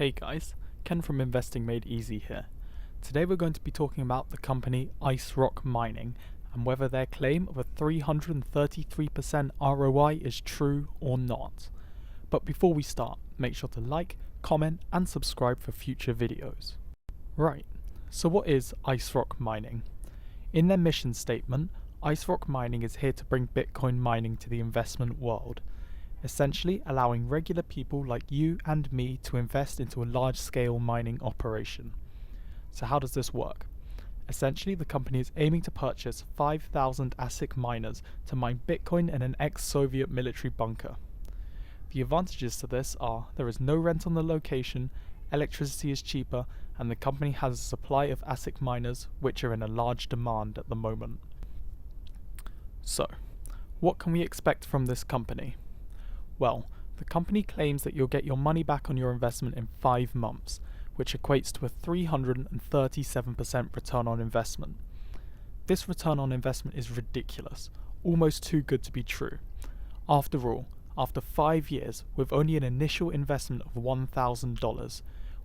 Hey guys, Ken from Investing Made Easy here. Today we're going to be talking about the company ASIC Mining and whether their claim of a 333% ROI is true or not. But before we start, make sure to like, comment and subscribe for future videos. Right, so what is ASIC Mining? In their mission statement, ASIC Mining is here to bring Bitcoin mining to the investment world, essentially allowing regular people like you and me to invest into a large-scale mining operation. So how does this work? Essentially, the company is aiming to purchase 5,000 ASIC miners to mine Bitcoin in an ex-Soviet military bunker. The advantages to this are there is no rent on the location, electricity is cheaper, and the company has a supply of ASIC miners which are in a large demand at the moment. So, what can we expect from this company? Well, the company claims that you'll get your money back on your investment in 5 months, which equates to a 337% return on investment. This return on investment is ridiculous, almost too good to be true. After all, after 5 years, with only an initial investment of $1,000,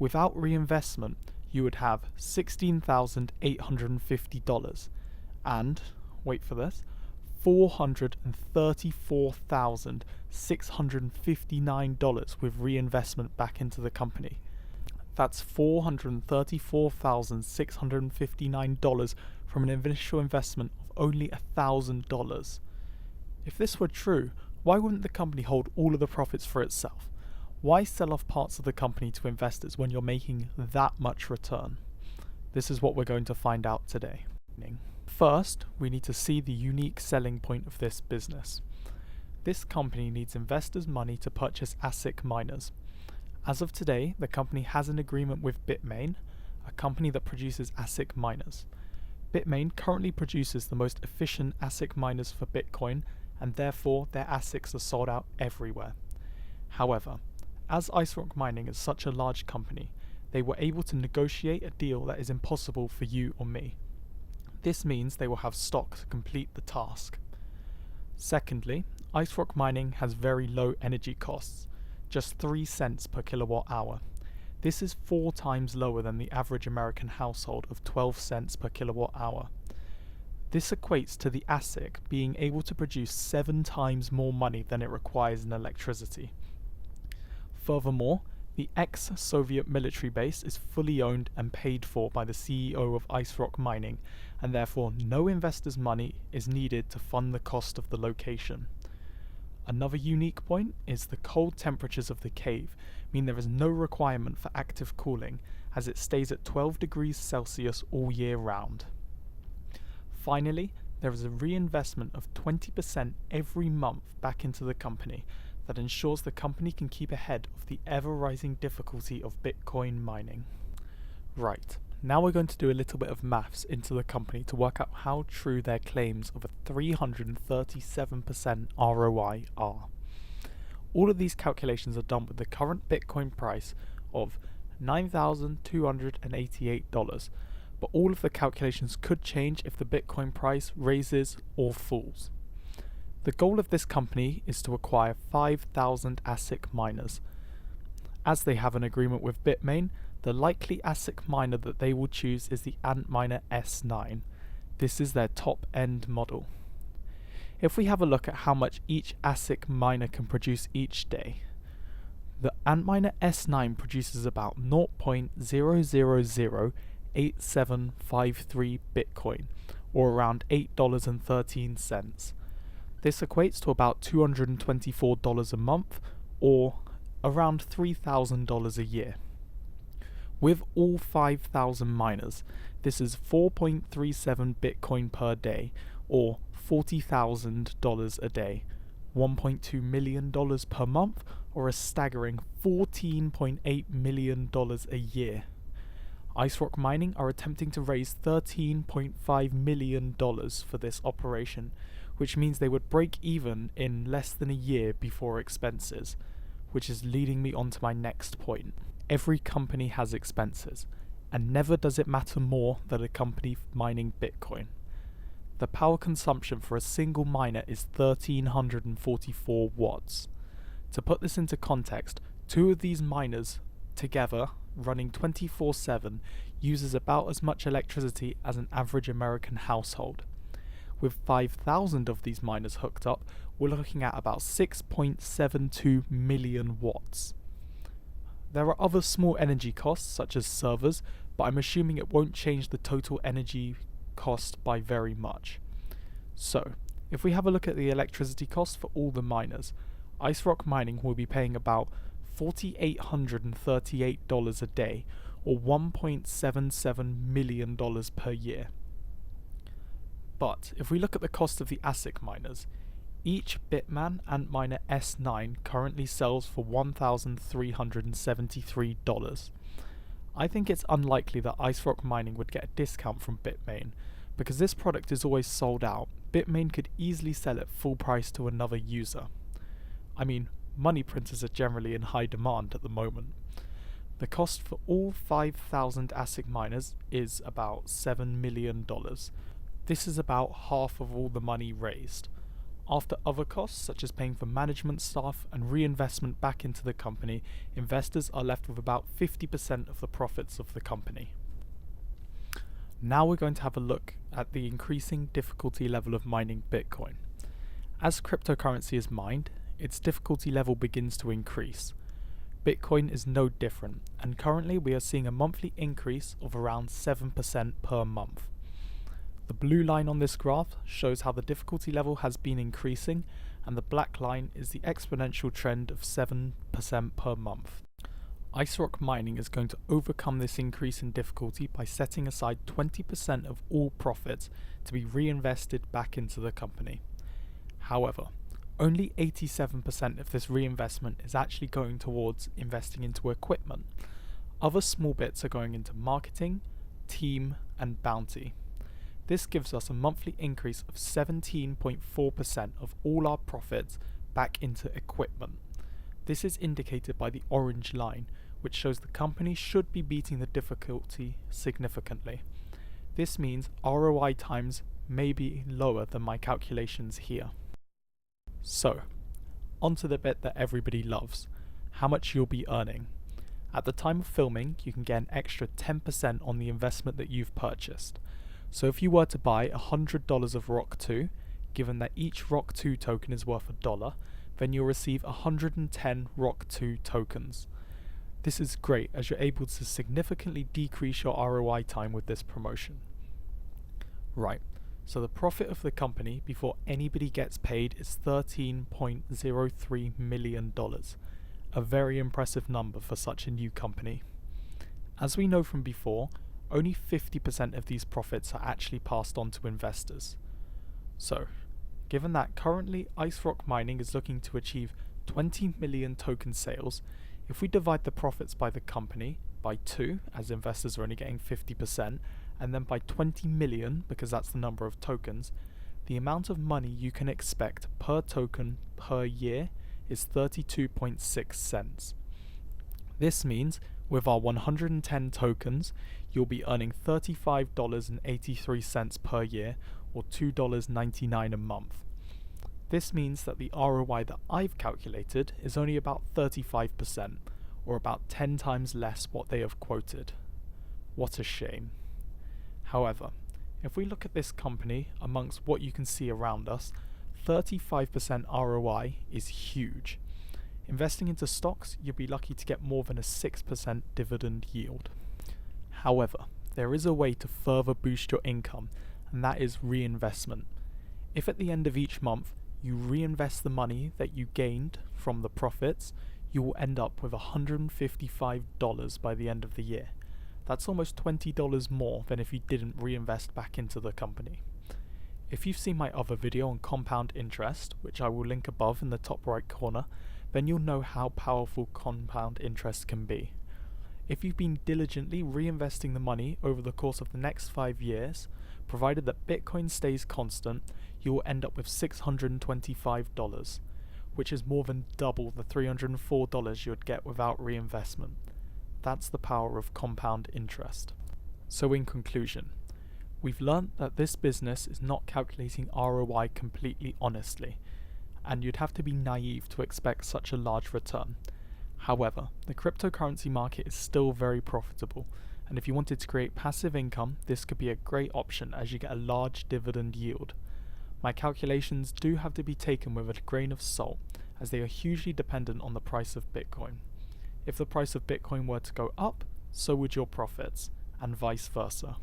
without reinvestment, you would have $16,850 and, wait for this, $434,659 with reinvestment back into the company. That's $434,659 from an initial investment of only $1,000. If this were true, why wouldn't the company hold all of the profits for itself? Why sell off parts of the company to investors when you're making that much return? This is what we're going to find out today. First, we need to see the unique selling point of this business. This company needs investors' money to purchase ASIC miners. As of today, the company has an agreement with Bitmain, a company that produces ASIC miners. Bitmain currently produces the most efficient ASIC miners for Bitcoin, and therefore their ASICs are sold out everywhere. However, as ASIC Mining is such a large company, they were able to negotiate a deal that is impossible for you or me. This means they will have stock to complete the task. Secondly, ASIC Mining has very low energy costs, just 3 cents per kilowatt hour. This is 4 times lower than the average American household of 12 cents per kilowatt hour. This equates to the ASIC being able to produce 7 times more money than it requires in electricity. Furthermore, the ex-Soviet military base is fully owned and paid for by the CEO of ASIC Mining, and therefore no investor's money is needed to fund the cost of the location. Another unique point is the cold temperatures of the cave mean there is no requirement for active cooling, as it stays at 12 degrees Celsius all year round. Finally, there is a reinvestment of 20% every month back into the company that ensures the company can keep ahead of the ever-rising difficulty of Bitcoin mining. Right, now we're going to do a little bit of maths into the company to work out how true their claims of a 337% ROI are. All of these calculations are done with the current Bitcoin price of $9,288, but all of the calculations could change if the Bitcoin price raises or falls. The goal of this company is to acquire 5,000 ASIC miners. As they have an agreement with Bitmain, the likely ASIC miner that they will choose is the Antminer S9. This is their top-end model. If we have a look at how much each ASIC miner can produce each day, the Antminer S9 produces about 0.0008753 Bitcoin, or around $8.13. This equates to about $224 a month, or around $3,000 a year. With all 5,000 miners, this is 4.37 Bitcoin per day, or $40,000 a day, $1.2 million per month, or a staggering $14.8 million a year. ASIC Mining are attempting to raise $13.5 million for this operation, which means they would break even in less than a year before expenses, which is leading me on to my next point. Every company has expenses, and never does it matter more than a company mining Bitcoin. The power consumption for a single miner is 1,344 watts. To put this into context, two of these miners together, running 24/7, uses about as much electricity as an average American household. With 5,000 of these miners hooked up, we're looking at about 6.72 million watts. There are other small energy costs, such as servers, but I'm assuming it won't change the total energy cost by very much. So, if we have a look at the electricity cost for all the miners, Ice Rock Mining will be paying about $4,838 a day, or $1.77 million per year. But if we look at the cost of the ASIC miners, each Bitman Antminer S9 currently sells for $1,373. I think it's unlikely that Ice Rock Mining would get a discount from Bitmain, because this product is always sold out. Bitmain could easily sell it full price to another user. I mean, money printers are generally in high demand at the moment. The cost for all 5,000 ASIC miners is about $7 million. This is about half of all the money raised. After other costs, such as paying for management staff and reinvestment back into the company, investors are left with about 50% of the profits of the company. Now we're going to have a look at the increasing difficulty level of mining Bitcoin. As cryptocurrency is mined, its difficulty level begins to increase. Bitcoin is no different, and currently we are seeing a monthly increase of around 7% per month. The blue line on this graph shows how the difficulty level has been increasing, and the black line is the exponential trend of 7% per month. Ice Rock Mining is going to overcome this increase in difficulty by setting aside 20% of all profits to be reinvested back into the company. However, only 87% of this reinvestment is actually going towards investing into equipment. Other small bits are going into marketing, team, and bounty. This gives us a monthly increase of 17.4% of all our profits back into equipment. This is indicated by the orange line, which shows the company should be beating the difficulty significantly. This means ROI times may be lower than my calculations here. So, onto the bit that everybody loves, how much you'll be earning. At the time of filming, you can get an extra 10% on the investment that you've purchased. So if you were to buy $100 of ROC2, given that each ROC2 token is worth $1, then you'll receive 110 ROC2 tokens. This is great as you're able to significantly decrease your ROI time with this promotion. Right, so the profit of the company before anybody gets paid is $13.03 million, a very impressive number for such a new company. As we know from before, only 50% of these profits are actually passed on to investors. So, given that currently Ice Rock Mining is looking to achieve 20 million token sales, if we divide the profits by the company by 2, as investors are only getting 50%, and then by 20 million, because that's the number of tokens, the amount of money you can expect per token per year is 32.6 cents. This means with our 110 tokens, you'll be earning $35.83 per year, or $2.99 a month. This means that the ROI that I've calculated is only about 35%, or about 10 times less what they have quoted. What a shame. However, if we look at this company amongst what you can see around us, 35% ROI is huge. Investing into stocks, you'd be lucky to get more than a 6% dividend yield. However, there is a way to further boost your income, and that is reinvestment. If at the end of each month you reinvest the money that you gained from the profits, you will end up with $155 by the end of the year. That's almost $20 more than if you didn't reinvest back into the company. If you've seen my other video on compound interest, which I will link above in the top right corner, then you'll know how powerful compound interest can be. If you've been diligently reinvesting the money over the course of the next 5 years, provided that Bitcoin stays constant, you will end up with $625, which is more than double the $304 you'd get without reinvestment. That's the power of compound interest. So in conclusion, we've learnt that this business is not calculating ROI completely honestly, and you'd have to be naive to expect such a large return. However, the cryptocurrency market is still very profitable, and if you wanted to create passive income, this could be a great option as you get a large dividend yield. My calculations do have to be taken with a grain of salt, as they are hugely dependent on the price of Bitcoin. If the price of Bitcoin were to go up, so would your profits, and vice versa.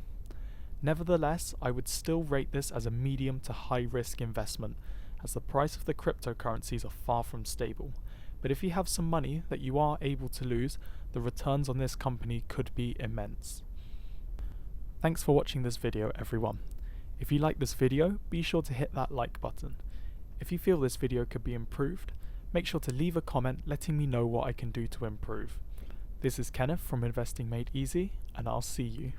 Nevertheless, I would still rate this as a medium to high risk investment, as the price of the cryptocurrencies are far from stable. But if you have some money that you are able to lose, the returns on this company could be immense. Thanks for watching this video, everyone. If you like this video, be sure to hit that like button. If you feel this video could be improved, make sure to leave a comment letting me know what I can do to improve. This is Kenneth from Investing Made Easy, and I'll see you.